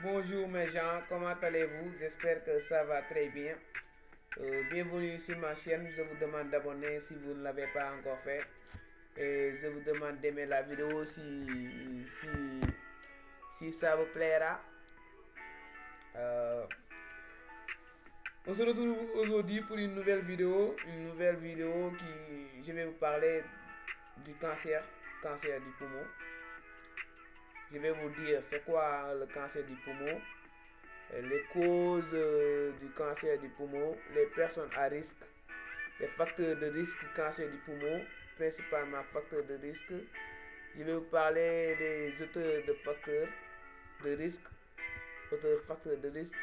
Bonjour mes gens, comment allez-vous? J'espère que ça va très bien. Bienvenue sur ma chaîne. Je vous demande d'abonner si vous ne l'avez pas encore fait. Et je vous demande d'aimer la vidéo si, si ça vous plaira. Euh, on se retrouve aujourd'hui pour une nouvelle vidéo qui je vais vous parler du cancer du poumon. Je vais vous dire c'est quoi le cancer du poumon, les causes du cancer du poumon, les personnes à risque, les facteurs de risque du cancer du poumon, principalement facteurs de risque. Je vais vous parler des auteurs de facteurs de risque, auteurs de facteurs de risque,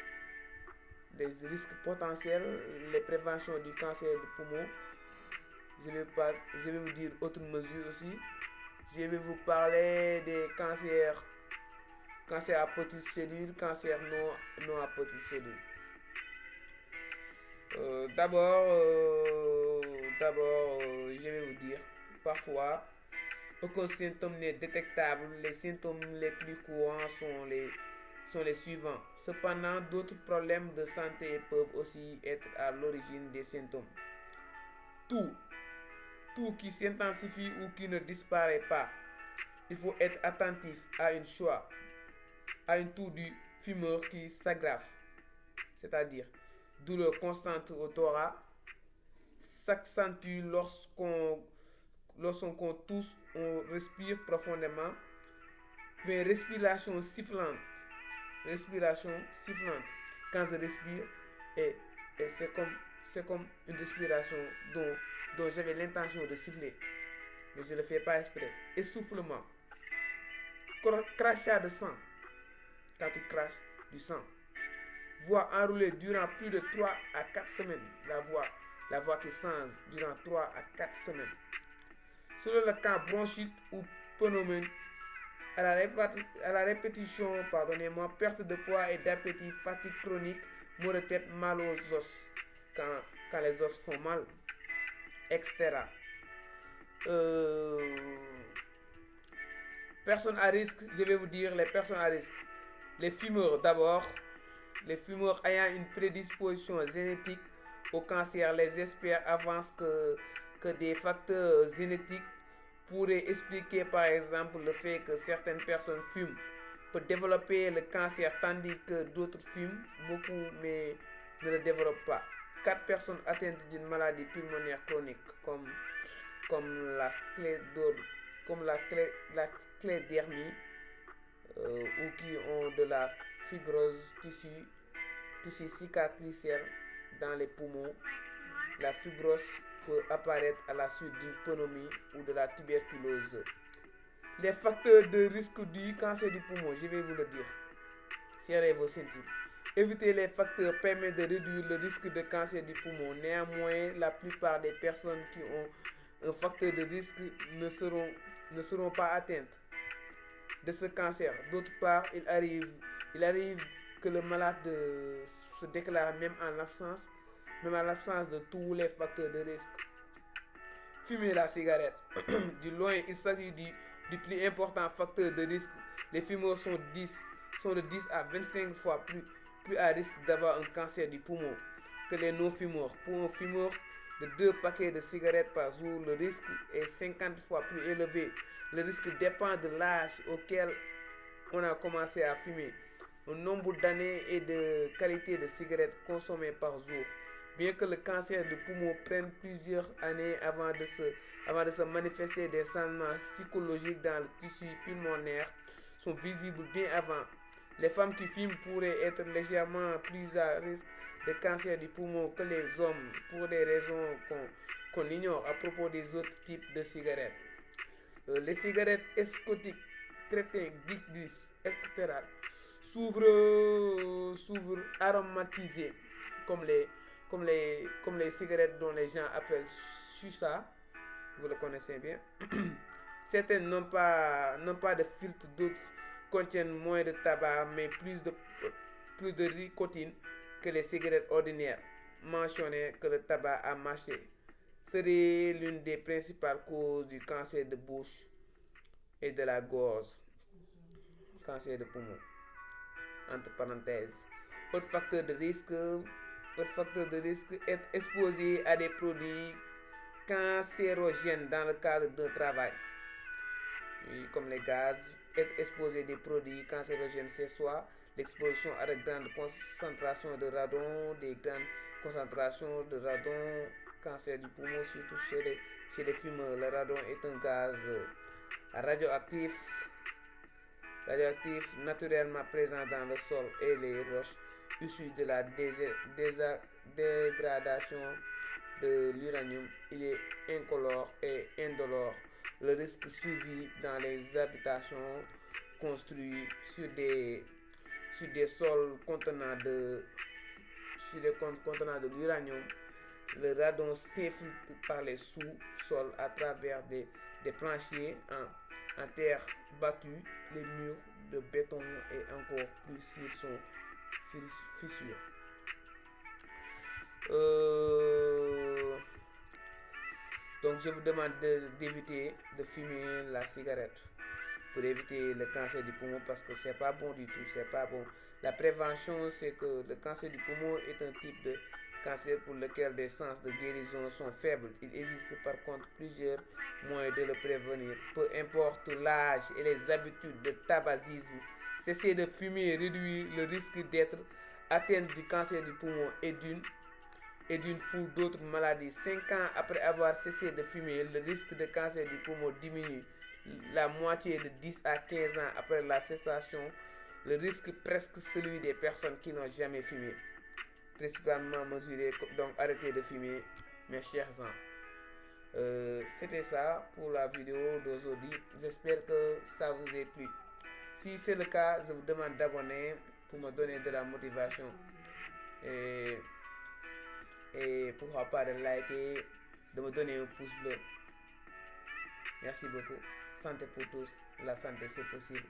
des risques potentiels, les préventions du cancer du poumon. Je vais vous dire autres mesures aussi. Je vais vous parler des cancers, cancer à petites cellules, cancer non à petites cellules. Je vais vous dire, parfois, aucun symptôme n'est détectable. Les symptômes les plus courants sont les suivants. Cependant, d'autres problèmes de santé peuvent aussi être à l'origine des symptômes. Tout, tout qui s'intensifie ou qui ne disparaît pas. Il faut être attentif à une choix, à une toux du fumeur qui s'aggrave, c'est-à-dire douleur constante au thorax, s'accentue lorsqu'on tousse, on respire profondément, mais respiration sifflante. Quand je respire, et, et c'est comme une respiration dont j'avais l'intention de siffler, mais je ne le fais pas exprès. Essoufflement, crachat de sang, quand tu craches du sang. Voix enroulée durant plus de 3 à 4 semaines. La voix qui change durant 3 à 4 semaines. Selon le cas bronchite ou pneumonie, à la répétition, pardonnez-moi, perte de poids et d'appétit, fatigue chronique, maux de tête, mal aux os, quand les os font mal, etc. Euh, Personnes à risque, je vais vous dire les personnes à risque. Les fumeurs d'abord. Les fumeurs ayant une prédisposition génétique au cancer, les experts avancent que des facteurs génétiques pourraient expliquer par exemple le fait que certaines personnes fument peuvent développer le cancer tandis que d'autres fument beaucoup mais ne le développent pas. 4 personnes atteintes d'une maladie pulmonaire chronique comme la sclérodermie ou qui ont de la fibrose tissu cicatriciel dans les poumons. La fibrose peut apparaître à la suite d'une pneumonie ou de la tuberculose. Les facteurs de risque du cancer du poumon, je vais vous le dire. Serrez vos ceintures. Éviter les facteurs permet de réduire le risque de cancer du poumon. Néanmoins, la plupart des personnes qui ont un facteur de risque ne seront pas atteintes de ce cancer. D'autre part, il arrive que le malade se déclare même en l'absence de tous les facteurs de risque. Fumer la cigarette. Du loin, il s'agit du plus important facteur de risque. Les fumeurs sont de 10 à 25 fois plus à risque d'avoir un cancer du poumon que les non-fumeurs. Pour un fumeur de 2 paquets de cigarettes par jour, le risque est 50 fois plus élevé. Le risque dépend de l'âge auquel on a commencé à fumer, le nombre d'années et de qualité de cigarettes consommées par jour. Bien que le cancer du poumon prenne plusieurs années avant de se manifester, des changements psychologiques dans le tissu pulmonaire sont visibles bien avant. Les femmes qui fument pourraient être légèrement plus à risque de cancer du poumon que les hommes pour des raisons qu'on ignore à propos des autres types de cigarettes. Les cigarettes escotiques, crétins, gris, etc. s'ouvrent aromatisées comme les cigarettes dont les gens appellent chicha, vous le connaissez bien. Certaines n'ont pas de filtre, d'autres contiennent moins de tabac mais plus de nicotine que les cigarettes ordinaires. Mentionner que le tabac à mâcher serait l'une des principales causes du cancer de bouche et de la gorge, cancer de poumon. entre parenthèses. Autre facteur de risque, être exposé à des produits cancérogènes dans le cadre d'un travail. Oui, comme les gaz, être exposé à des produits cancérogènes, c'est soit l'exposition à de grandes concentrations de radon, des grandes concentrations de radon, cancer du poumon, surtout chez les fumeurs. Le radon est un gaz radioactif, naturellement présent dans le sol et les roches, issu de la dégradation de l'uranium. Il est incolore et indolore. Le risque survit dans les habitations construites sur des sols contenant de l'uranium. Le radon s'infiltre par les sous-sols à travers des planchers en terre battue, les murs de béton et encore plus s'ils sont fissures. Donc je vous demande d'éviter de fumer la cigarette pour éviter le cancer du poumon parce que c'est pas bon du tout, c'est pas bon. La prévention, c'est que le cancer du poumon est un type de cancer pour lequel des chances de guérison sont faibles. Il existe par contre plusieurs moyens de le prévenir. Peu importe l'âge et les habitudes de tabagisme, cesser de fumer réduit le risque d'être atteint du cancer du poumon et d'une foule d'autres maladies. 5 ans après avoir cessé de fumer, le risque de cancer du poumon diminue. La moitié de 10 à 15 ans après la cessation, le risque presque celui des personnes qui n'ont jamais fumé. Principalement mesuré, donc arrêtez de fumer, mes chers gens. C'était ça pour la vidéo d'aujourd'hui. J'espère que ça vous a plu. Si c'est le cas, je vous demande d'abonner pour me donner de la motivation. Et pourquoi pas de liker, de me donner un pouce bleu. Merci beaucoup. Santé pour tous. La santé, c'est possible.